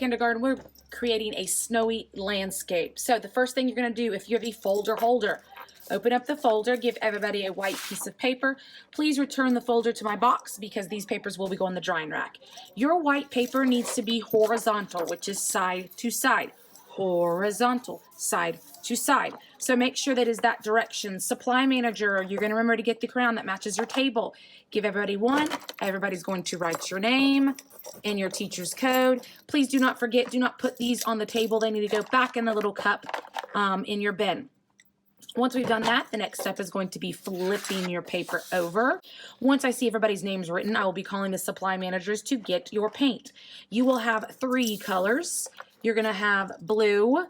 kindergarten, we're creating a snowy landscape. So the first thing you're going to do, if you have a folder holder, open up the folder, give everybody a white piece of paper. Please return the folder to my box because these papers will be going in the drying rack. Your white paper needs to be horizontal, which is side to side. Horizontal, side to side. So make sure that is that direction. Supply manager, you're going to remember to get the crayon that matches your table. Give everybody one. Everybody's going to write your name in your teacher's code. Please do not forget, do not put these on the table. They need to go back in the little cup in your bin. Once we've done that, the next step is going to be flipping your paper over. Once I see everybody's names written, I will be calling the supply managers to get your paint. You will have 3 colors. You're going to have blue,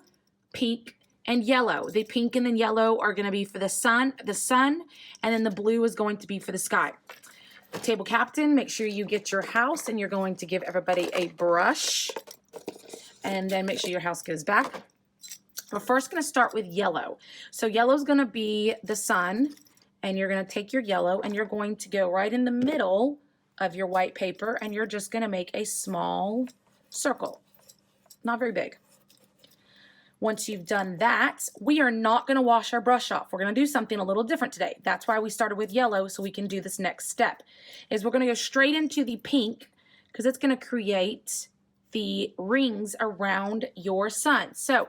pink, and yellow. The pink and the yellow are going to be for the sun, and then the blue is going to be for the sky. Table captain, make sure you get your house, and you're going to give everybody a brush, and then make sure your house goes back. We're first going to start with yellow. So yellow is going to be the sun, and you're going to take your yellow, and you're going to go right in the middle of your white paper, and you're just going to make a small circle. Not very big. Once you've done that, we are not going to wash our brush off. We're going to do something a little different today. That's why we started with yellow, so we can do this next step. Is we're going to go straight into the pink, because it's going to create the rings around your sun. So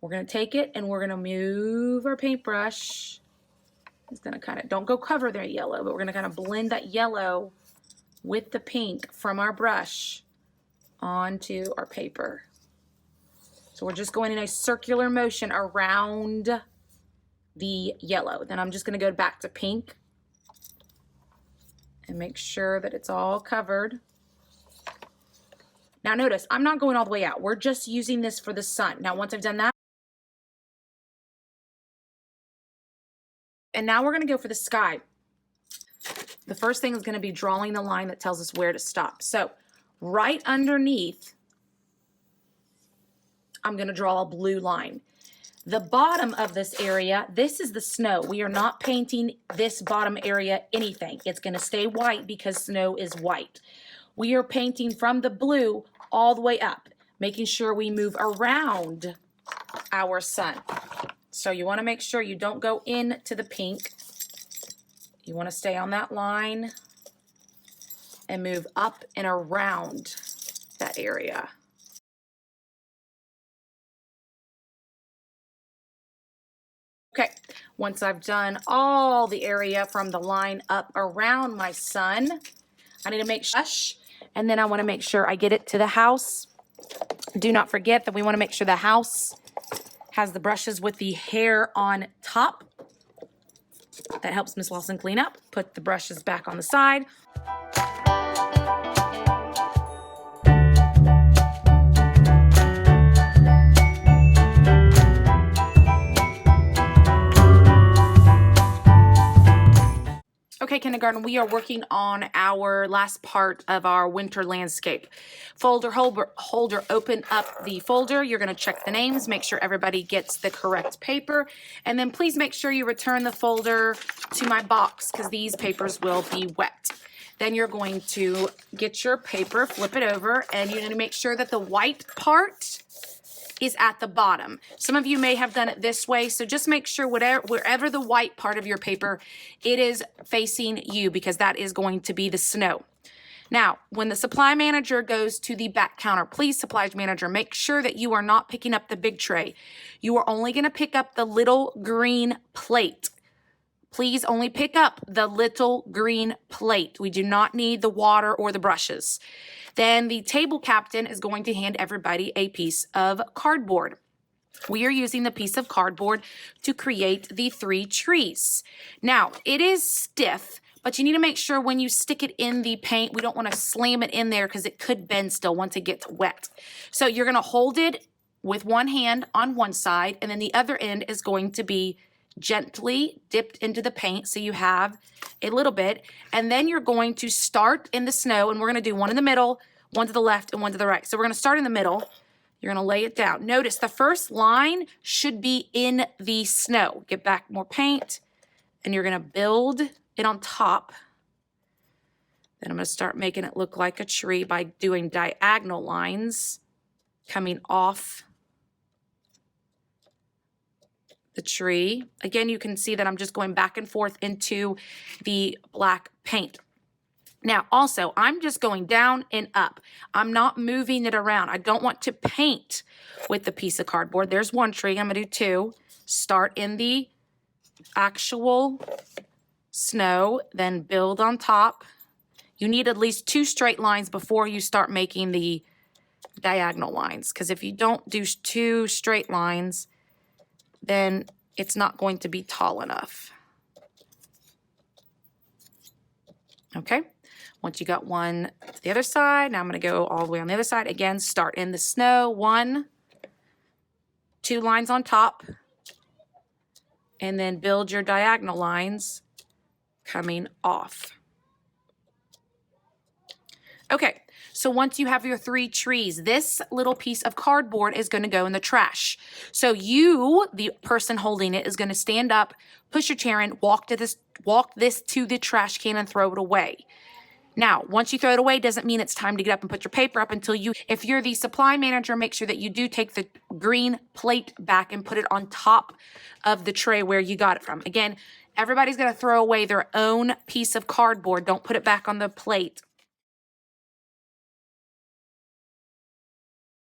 we're going to take it and we're going to move our paintbrush. It's going to kind of, don't go cover their yellow, but we're going to kind of blend that yellow with the pink from our brush onto our paper. So we're just going in a circular motion around the yellow. Then I'm just going to go back to pink and make sure that it's all covered. Now notice, I'm not going all the way out. We're just using this for the sun. Now once I've done that, and now we're going to go for the sky. The first thing is going to be drawing the line that tells us where to stop. So right underneath, I'm going to draw a blue line. The bottom of this area, this is the snow. We are not painting this bottom area anything. It's going to stay white because snow is white. We are painting from the blue all the way up, making sure we move around our sun. So you want to make sure you don't go into the pink. You want to stay on that line and move up and around that area. Okay, once I've done all the area from the line up around my sun, I need to make sure, and then I want to make sure I get it to the house. Do not forget that we want to make sure the house has the brushes with the hair on top. That helps Miss Lawson clean up. Put the brushes back on the side. Okay, kindergarten, we are working on our last part of our winter landscape. Folder holder, open up the folder. You're going to check the names, make sure everybody gets the correct paper, and then please make sure you return the folder to my box because these papers will be wet. Then you're going to get your paper, flip it over, and you're going to make sure that the white part is at the bottom. Some of you may have done it this way, so just make sure wherever the white part of your paper, it is facing you because that is going to be the snow. Now, when the supply manager goes to the back counter, please, supply manager, make sure that you are not picking up the big tray. You are only going to pick up the little green plate. Please only pick up the little green plate. We do not need the water or the brushes. Then the table captain is going to hand everybody a piece of cardboard. We are using the piece of cardboard to create the 3 trees. Now, it is stiff, but you need to make sure when you stick it in the paint, we don't want to slam it in there because it could bend still once it gets wet. So you're going to hold it with one hand on one side, and then the other end is going to be gently dipped into the paint so you have a little bit, and then you're going to start in the snow, and we're going to do one in the middle, one to the left, and one to the right. So we're going to start in the middle. You're going to lay it down. Notice the first line should be in the snow. Get back more paint, and you're going to build it on top. Then I'm going to start making it look like a tree by doing diagonal lines coming off the tree. Again, you can see that I'm just going back and forth into the black paint. Now, also, I'm just going down and up. I'm not moving it around. I don't want to paint with the piece of cardboard. There's one tree. I'm going to do two. Start in the actual snow, then build on top. You need at least 2 straight lines before you start making the diagonal lines, because if you don't do 2 straight lines, then it's not going to be tall enough. Okay, once you got one to the other side, now I'm going to go all the way on the other side. Again, start in the snow, 1, 2 lines on top, and then build your diagonal lines coming off. Okay, so once you have your 3 trees, this little piece of cardboard is going to go in the trash. So you, the person holding it, is going to stand up, push your chair in, walk this to the trash can and throw it away. Now, once you throw it away, doesn't mean it's time to get up and put your paper up until if you're the supply manager, make sure that you do take the green plate back and put it on top of the tray where you got it from. Again, everybody's going to throw away their own piece of cardboard. Don't put it back on the plate